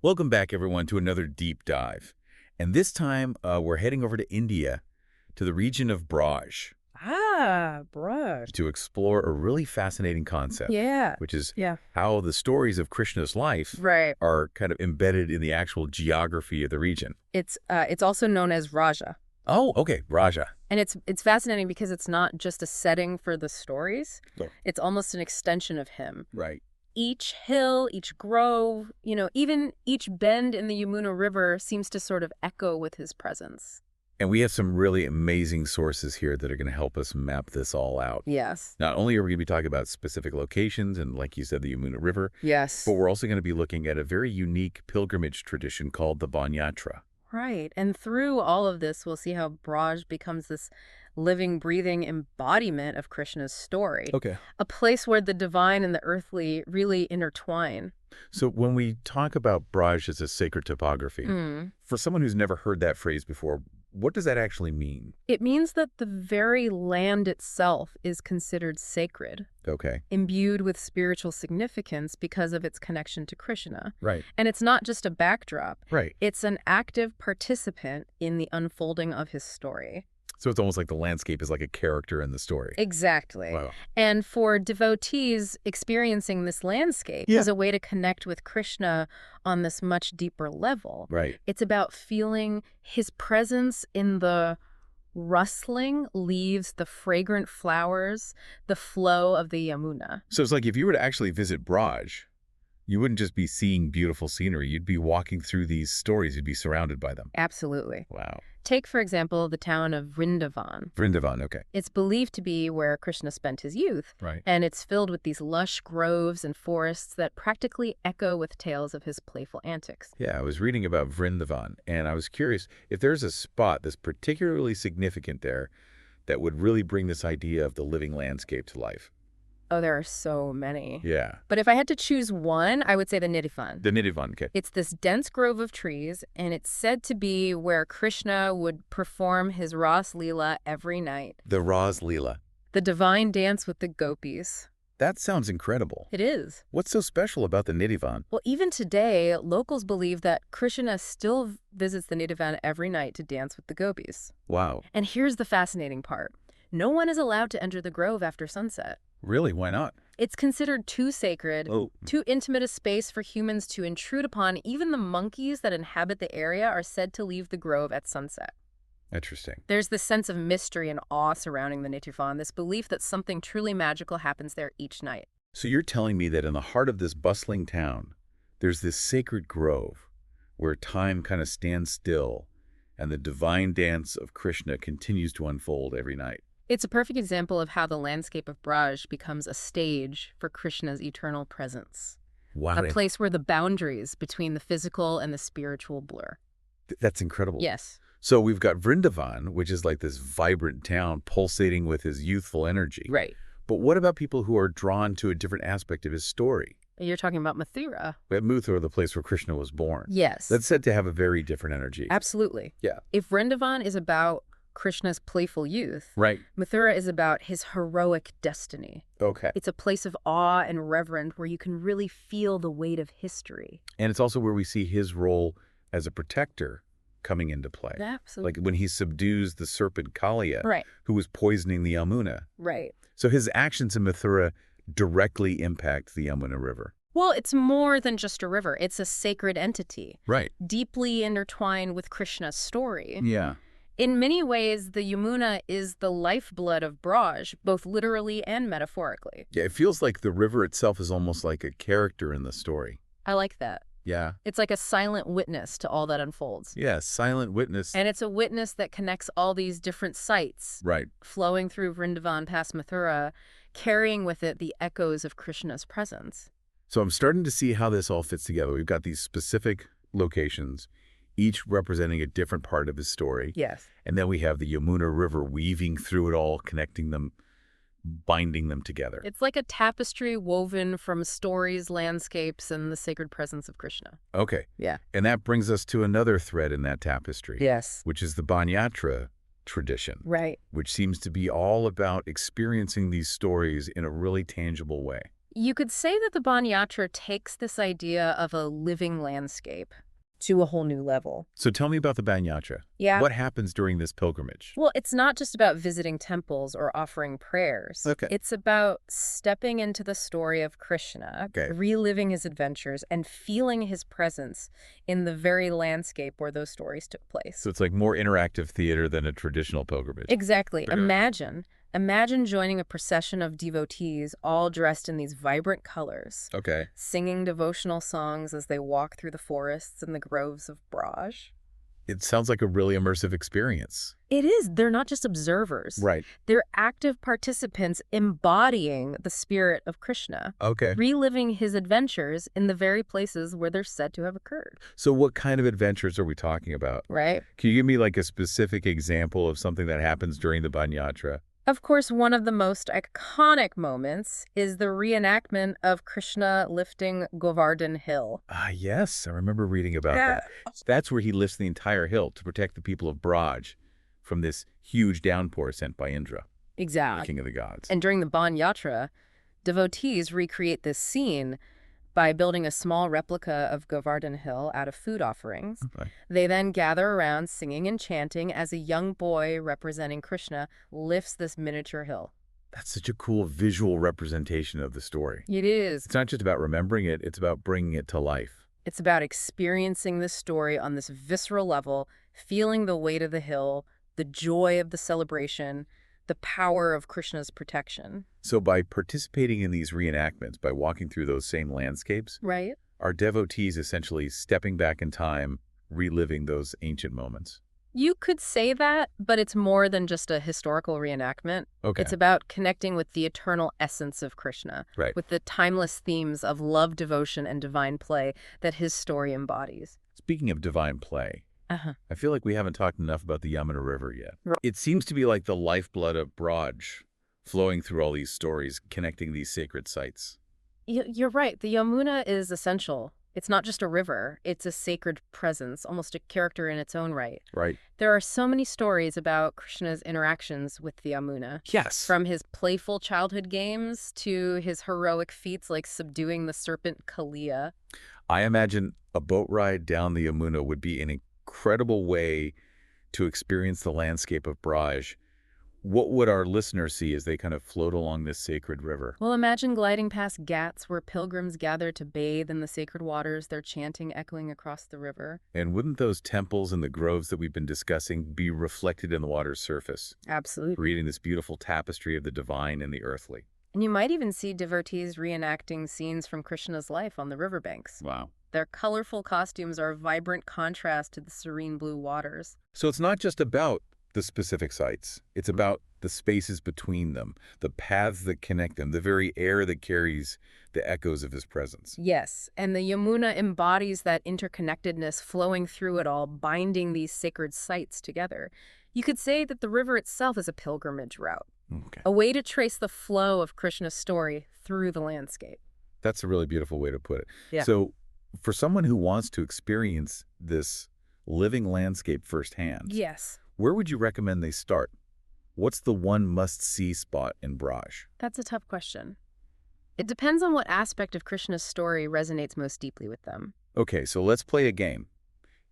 Welcome back, everyone, to another deep dive. And this time, we're heading over to India, to the region of Braj, Ah, Braj. to explore a really fascinating concept, Yeah. which is Yeah. how the stories of Krishna's life Right. are kind of embedded in the actual geography of the region. It's also known as Vraja. Oh, okay, Vraja. And it's fascinating because it's not just a setting for the stories. Oh. It's almost an extension of him. Right. Each hill, each grove, even each bend in the Yamuna River seems to sort of echo with his presence. And we have some really amazing sources here that are going to help us map this all out. Yes. Not only are we going to be talking about specific locations and, like you said, the Yamuna River, Yes. but we're also going to be looking at a very unique pilgrimage tradition called the Ban Yatra. Right. And through all of this, we'll see how Braj becomes this living, breathing embodiment of Krishna's story. Okay. A place where the divine and the earthly really intertwine. So when we talk about Braj as a sacred topography, for someone who's never heard that phrase before, what does that actually mean? It means that the very land itself is considered sacred, Okay. imbued with spiritual significance because of its connection to Krishna. Right. And it's not just a backdrop. Right. It's an active participant in the unfolding of his story. So it's almost like the landscape is like a character in the story. Exactly. Wow. And for devotees, experiencing this landscape is a way to connect with Krishna on this much deeper level. Right. It's about feeling his presence in the rustling leaves, the fragrant flowers, the flow of the Yamuna. So it's like if you were to actually visit Braj, you wouldn't just be seeing beautiful scenery. You'd be walking through these stories. You'd be surrounded by them. Absolutely. Wow. Take, for example, the town of Vrindavan. Vrindavan, okay. It's believed to be where Krishna spent his youth. Right. And it's filled with these lush groves and forests that practically echo with tales of his playful antics. Yeah, I was reading about Vrindavan, and I was curious if there's a spot that's particularly significant there that would really bring this idea of the living landscape to life. Oh, there are so many. Yeah. But if I had to choose one, I would say the Nidhivan. The Nidhivan, okay. It's this dense grove of trees, and it's said to be where Krishna would perform his Ras Leela every night. The Ras Leela. The divine dance with the gopis. That sounds incredible. It is. What's so special about the Nidhivan? Well, even today, locals believe that Krishna still visits the Nidhivan every night to dance with the gopis. Wow. And here's the fascinating part. No one is allowed to enter the grove after sunset. Really? Why not? It's considered too sacred, too intimate a space for humans to intrude upon. Even the monkeys that inhabit the area are said to leave the grove at sunset. Interesting. There's this sense of mystery and awe surrounding the Nidhivan, this belief that something truly magical happens there each night. So you're telling me that in the heart of this bustling town, there's this sacred grove where time kind of stands still and the divine dance of Krishna continues to unfold every night. It's a perfect example of how the landscape of Braj becomes a stage for Krishna's eternal presence. Wow. A place where the boundaries between the physical and the spiritual blur. That's incredible. Yes. So we've got Vrindavan, which is like this vibrant town pulsating with his youthful energy. Right. But what about people who are drawn to a different aspect of his story? You're talking about Mathura. We have Mathura, the place where Krishna was born. Yes. That's said to have a very different energy. Absolutely. Yeah. If Vrindavan is about Krishna's playful youth, Right. Mathura is about his heroic destiny. Okay. It's a place of awe and reverence where you can really feel the weight of history. And it's also where we see his role as a protector coming into play. Absolutely. Like when he subdues the serpent Kaliya, Right. who was poisoning the Yamuna. Right. So his actions in Mathura directly impact the Yamuna River. Well, it's more than just a river. It's a sacred entity, Right. deeply intertwined with Krishna's story. Yeah. In many ways, the Yamuna is the lifeblood of Braj, both literally and metaphorically. Yeah, it feels like the river itself is almost like a character in the story. I like that. Yeah. It's like a silent witness to all that unfolds. Yeah, silent witness. And it's a witness that connects all these different sites, Right. flowing through Vrindavan past Mathura, carrying with it the echoes of Krishna's presence. So I'm starting to see how this all fits together. We've got these specific locations, each representing a different part of his story. Yes. And then we have the Yamuna River weaving through it all, connecting them, binding them together. It's like a tapestry woven from stories, landscapes, and the sacred presence of Krishna. Okay. Yeah. And that brings us to another thread in that tapestry. Yes. Which is the Ban Yatra tradition. Right. Which seems to be all about experiencing these stories in a really tangible way. You could say that the Ban Yatra takes this idea of a living landscape to a whole new level. So tell me about the Ban Yatra. Yeah. What happens during this pilgrimage? Well, it's not just about visiting temples or offering prayers. Okay. It's about stepping into the story of Krishna, Okay. reliving his adventures, and feeling his presence in the very landscape where those stories took place. So it's like more interactive theater than a traditional pilgrimage. Exactly. Okay. Imagine joining a procession of devotees all dressed in these vibrant colors, Okay. singing devotional songs as they walk through the forests and the groves of Braj. It sounds like a really immersive experience. It is. They're not just observers. Right. They're active participants embodying the spirit of Krishna, Okay. reliving his adventures in the very places where they're said to have occurred. So what kind of adventures are we talking about? Right. Can you give me like a specific example of something that happens during the Ban Yatra? Of course, one of the most iconic moments is the reenactment of Krishna lifting Govardhan Hill. Ah, yes. I remember reading about that. That's where he lifts the entire hill to protect the people of Braj from this huge downpour sent by Indra, the Exactly. king of the gods. And during the Ban Yatra, devotees recreate this scene by building a small replica of Govardhan Hill out of food offerings. Okay. They then gather around singing and chanting as a young boy representing Krishna lifts this miniature hill. That's such a cool visual representation of the story. It is. It's not just about remembering it, it's about bringing it to life. It's about experiencing this story on this visceral level, feeling the weight of the hill, the joy of the celebration, the power of Krishna's protection. So by participating in these reenactments, by walking through those same landscapes, Right? are devotees essentially stepping back in time, reliving those ancient moments? You could say that, but it's more than just a historical reenactment. Okay. It's about connecting with the eternal essence of Krishna, Right. with the timeless themes of love, devotion, and divine play that his story embodies. Speaking of divine play, Uh-huh. I feel like we haven't talked enough about the Yamuna River yet. Right. It seems to be like the lifeblood of Braj, flowing through all these stories, connecting these sacred sites. You're right. The Yamuna is essential. It's not just a river. It's a sacred presence, almost a character in its own right. Right. There are so many stories about Krishna's interactions with the Yamuna. Yes. From his playful childhood games to his heroic feats like subduing the serpent Kalia. I imagine a boat ride down the Yamuna would be an incredible way to experience the landscape of Braj. What would our listeners see as they kind of float along this sacred river? Well, imagine gliding past ghats where pilgrims gather to bathe in the sacred waters, their chanting echoing across the river. And wouldn't those temples and the groves that we've been discussing be reflected in the water's surface, Absolutely. creating this beautiful tapestry of the divine and the earthly? And you might even see devotees reenacting scenes from Krishna's life on the riverbanks. Wow. Their colorful costumes are a vibrant contrast to the serene blue waters. So it's not just about the specific sites. It's about the spaces between them, the paths that connect them, the very air that carries the echoes of his presence. Yes, and the Yamuna embodies that interconnectedness flowing through it all, binding these sacred sites together. You could say that the river itself is a pilgrimage route, Okay. a way to trace the flow of Krishna's story through the landscape. That's a really beautiful way to put it. Yeah. So for someone who wants to experience this living landscape firsthand, Yes. where would you recommend they start? What's the one must-see spot in Braj? That's a tough question. It depends on what aspect of Krishna's story resonates most deeply with them. Okay, so let's play a game.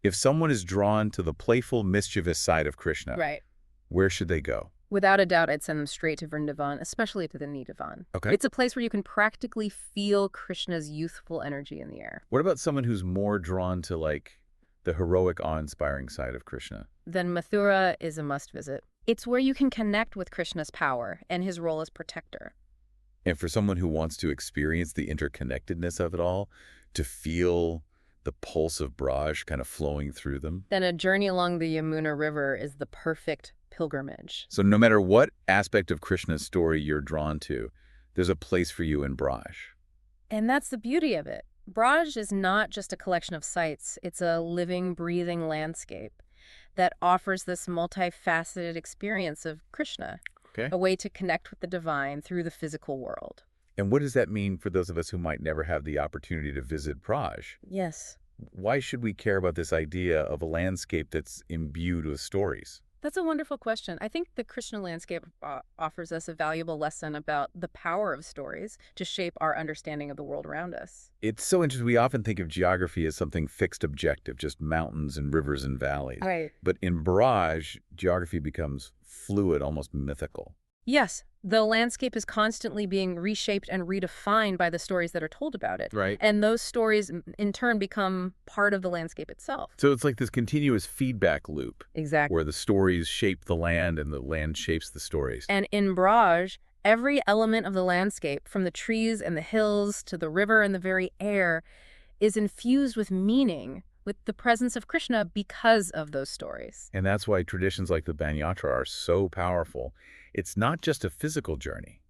If someone is drawn to the playful, mischievous side of Krishna, Right. where should they go? Without a doubt, I'd send them straight to Vrindavan, especially to the Nidhivan. Okay. It's a place where you can practically feel Krishna's youthful energy in the air. What about someone who's more drawn to, like, the heroic, awe-inspiring side of Krishna? Then Mathura is a must-visit. It's where you can connect with Krishna's power and his role as protector. And for someone who wants to experience the interconnectedness of it all, to feel the pulse of Braj kind of flowing through them. Then a journey along the Yamuna River is the perfect pilgrimage. So no matter what aspect of Krishna's story you're drawn to, there's a place for you in Braj. And that's the beauty of it. Braj is not just a collection of sites. It's a living, breathing landscape that offers this multifaceted experience of Krishna, Okay. a way to connect with the divine through the physical world. And what does that mean for those of us who might never have the opportunity to visit Braj? Yes. Why should we care about this idea of a landscape that's imbued with stories? That's a wonderful question. I think the Krishna landscape offers us a valuable lesson about the power of stories to shape our understanding of the world around us. It's so interesting. We often think of geography as something fixed objective, just mountains and rivers and valleys. Right. But in Braj, geography becomes fluid, almost mythical. Yes, the landscape is constantly being reshaped and redefined by the stories that are told about it. Right. And those stories, in turn, become part of the landscape itself. So it's like this continuous feedback loop Exactly. where the stories shape the land and the land shapes the stories. And in Braj, every element of the landscape, from the trees and the hills to the river and the very air, is infused with meaning, with the presence of Krishna because of those stories. And that's why traditions like the Ban Yatra are so powerful. It's not just a physical journey.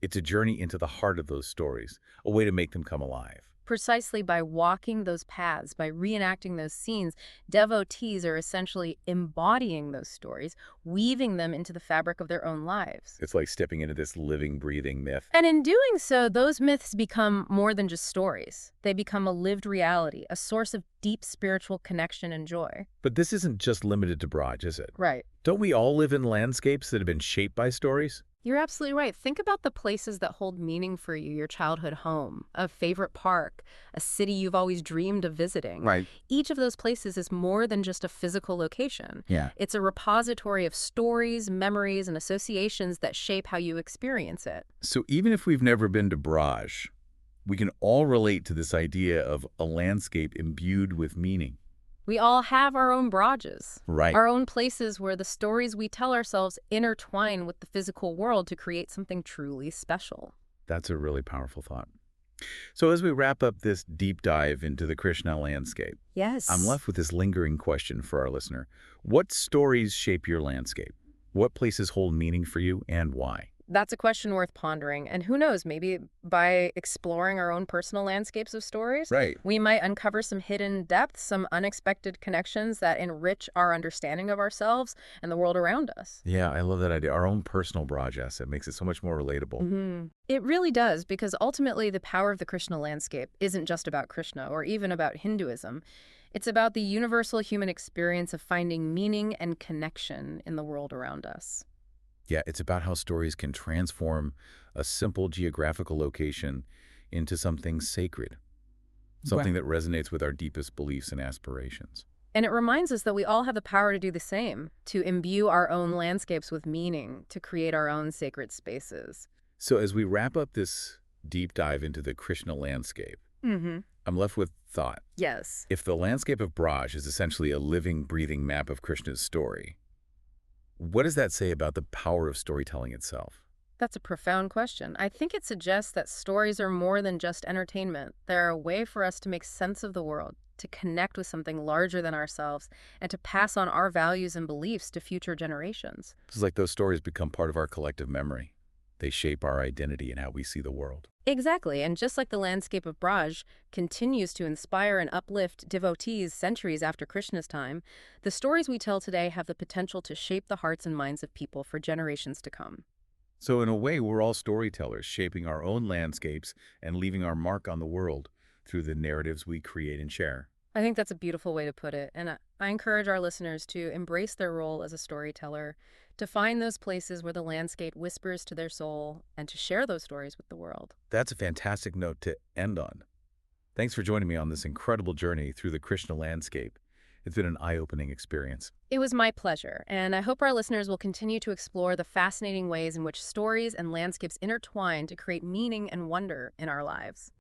It's a journey into the heart of those stories, a way to make them come alive. Precisely by walking those paths, by reenacting those scenes, devotees are essentially embodying those stories, weaving them into the fabric of their own lives. It's like stepping into this living, breathing myth. And in doing so, those myths become more than just stories. They become a lived reality, a source of deep spiritual connection and joy. But this isn't just limited to Braj, is it? Right. Don't we all live in landscapes that have been shaped by stories? You're absolutely right. Think about the places that hold meaning for you, your childhood home, a favorite park, a city you've always dreamed of visiting. Right. Each of those places is more than just a physical location. Yeah. It's a repository of stories, memories, and associations that shape how you experience it. So even if we've never been to Braj, we can all relate to this idea of a landscape imbued with meaning. We all have our own Brajas, Right. our own places where the stories we tell ourselves intertwine with the physical world to create something truly special. That's a really powerful thought. So as we wrap up this deep dive into the Krishna landscape, Yes. I'm left with this lingering question for our listener. What stories shape your landscape? What places hold meaning for you and why? That's a question worth pondering. And who knows, maybe by exploring our own personal landscapes of stories, Right. we might uncover some hidden depths, some unexpected connections that enrich our understanding of ourselves and the world around us. Yeah, I love that idea. Our own personal Braj asset makes it so much more relatable. It really does, because ultimately the power of the Krishna landscape isn't just about Krishna or even about Hinduism. It's about the universal human experience of finding meaning and connection in the world around us. Yeah, it's about how stories can transform a simple geographical location into something sacred, something that resonates with our deepest beliefs and aspirations. And it reminds us that we all have the power to do the same, to imbue our own landscapes with meaning, to create our own sacred spaces. So as we wrap up this deep dive into the Krishna landscape, I'm left with thought. Yes. If the landscape of Braj is essentially a living, breathing map of Krishna's story, what does that say about the power of storytelling itself? That's a profound question. I think it suggests that stories are more than just entertainment. They're a way for us to make sense of the world, to connect with something larger than ourselves, and to pass on our values and beliefs to future generations. It's like those stories become part of our collective memory. They shape our identity and how we see the world. Exactly, and just like the landscape of Braj continues to inspire and uplift devotees centuries after Krishna's time, the stories we tell today have the potential to shape the hearts and minds of people for generations to come. So in a way, we're all storytellers, shaping our own landscapes and leaving our mark on the world through the narratives we create and share. I think that's a beautiful way to put it, and I encourage our listeners to embrace their role as a storyteller, to find those places where the landscape whispers to their soul, and to share those stories with the world. That's a fantastic note to end on. Thanks for joining me on this incredible journey through the Krishna landscape. It's been an eye-opening experience. It was my pleasure, and I hope our listeners will continue to explore the fascinating ways in which stories and landscapes intertwine to create meaning and wonder in our lives.